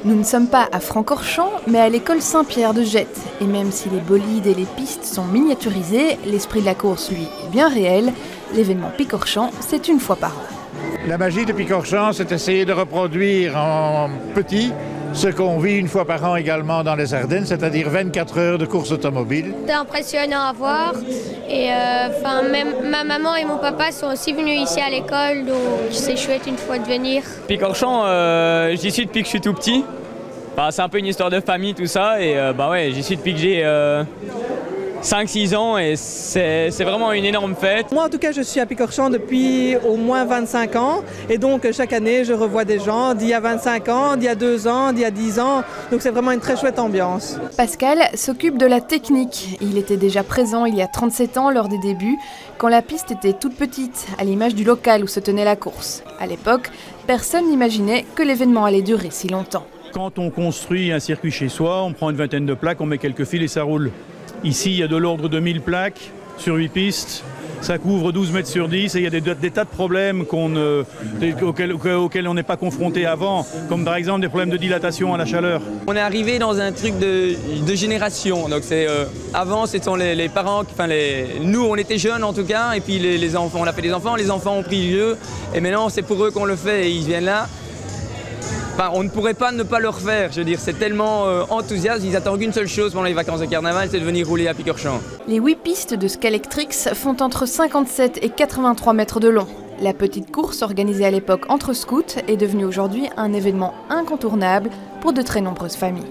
Nous ne sommes pas à Francorchamps, mais à l'école Saint-Pierre de Jette. Et même si les bolides et les pistes sont miniaturisés, l'esprit de la course, lui, est bien réel. L'événement Picorchamps, c'est une fois par an. La magie de Picorchamps, c'est essayer de reproduire en petit ce qu'on vit une fois par an également dans les Ardennes, c'est-à-dire 24 heures de course automobile. C'est impressionnant à voir. Et même ma maman et mon papa sont aussi venus ici à l'école, donc c'est chouette une fois de venir. Picorchamps, j'y suis depuis que je suis tout petit. C'est un peu une histoire de famille tout ça, et j'y suis depuis que j'ai 5-6 ans et c'est vraiment une énorme fête. Moi en tout cas je suis à Picorchamps depuis au moins 25 ans et donc chaque année je revois des gens d'il y a 25 ans, d'il y a 2 ans, d'il y a 10 ans, donc c'est vraiment une très chouette ambiance. Pascal s'occupe de la technique. Il était déjà présent il y a 37 ans lors des débuts, quand la piste était toute petite, à l'image du local où se tenait la course. À l'époque, personne n'imaginait que l'événement allait durer si longtemps. Quand on construit un circuit chez soi, on prend une vingtaine de plaques, on met quelques fils et ça roule. Ici, il y a de l'ordre de 1000 plaques sur 8 pistes. Ça couvre 12 mètres sur 10 et il y a des tas de problèmes auxquels on n'est pas confronté avant, comme par exemple des problèmes de dilatation à la chaleur. On est arrivé dans un truc de génération. Donc avant, ce sont les parents, nous on était jeunes en tout cas, et puis les enfants, on a fait des enfants, les enfants ont pris le jeu, et maintenant c'est pour eux qu'on le fait et ils viennent là. On ne pourrait pas ne pas le refaire, je veux dire, c'est tellement enthousiaste, ils attendent qu'une seule chose pendant les vacances de carnaval, c'est de venir rouler à Picorchamps. Les 8 pistes de Scalextric font entre 57 et 83 mètres de long. La petite course organisée à l'époque entre scouts est devenue aujourd'hui un événement incontournable pour de très nombreuses familles.